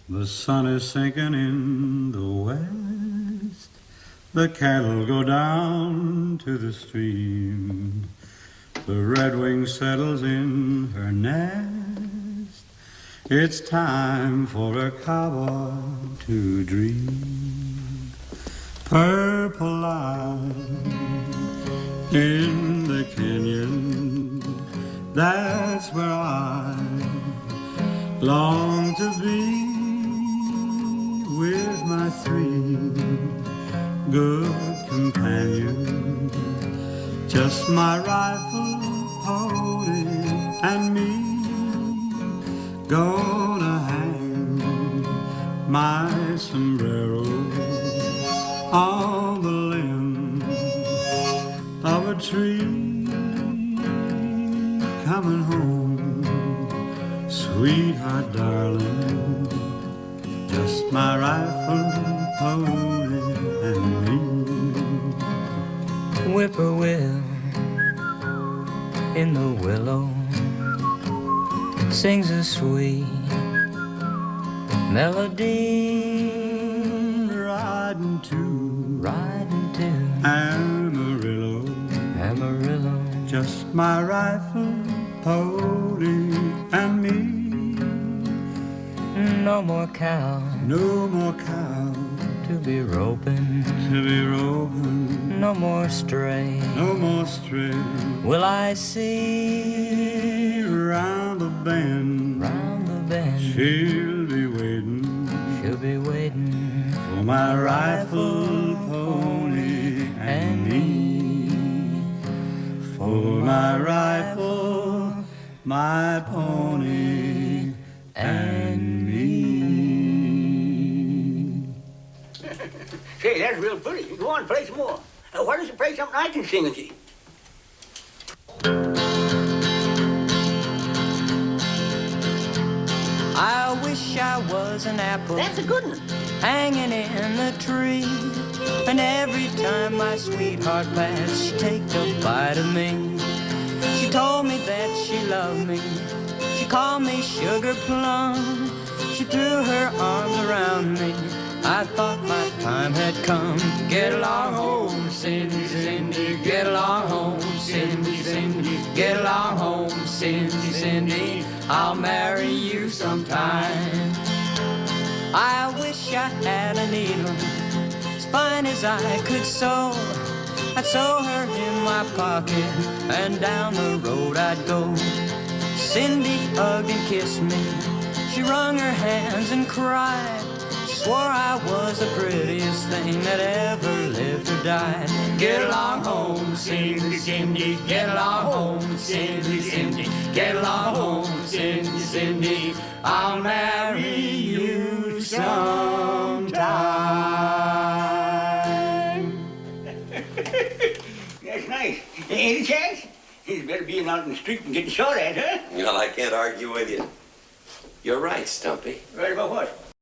The sun is sinking in the west. The cattle go down to the stream. The redwing settles in her nest. It's time for a cowboy to dream. Purple light in the canyon, that's where I long to be, with my three good companions, just my rifle, pony, and me. Gonna hang my sombrero on the limb of a tree. Coming home, sweetheart darling, just my rifle, pony, and me. Whippoorwill in the willow sings a sweet melody. Riding to Amarillo, Amarillo, just my rifle, pony, and me. No more cow, no more cow to be roping, no more stray, will I see round the bend, she'll be waiting for my rifle, pony, and me. For my rifle, my pony, and me. Say, that's real pretty. Go on, play some more. Why don't you play something I can sing with you? I wish I was an apple. That's a good one. Hanging in the tree. And every time my sweetheart passed, she'd take a bite of me. She told me that she loved me. She called me Sugar Plum. She threw her arms around me. I thought my time had come. Get along home, Cindy, Cindy. Get along home, Cindy, Cindy. Get along home, Cindy, Cindy. I'll marry you sometime. I wish I had a needle as fine as I could sew. I'd sew her in my pocket and down the road I'd go. Cindy hugged and kissed me. She wrung her hands and cried. Swore I was the prettiest thing that ever lived or died. Get along home, Cindy, Cindy. Get along home, Cindy, Cindy. Get along home, Cindy, Cindy. I'll marry you sometime. That's nice. Any chance? He's better being out in the street and getting shot at, huh? Well, I can't argue with you. You're right, Stumpy. Right about what?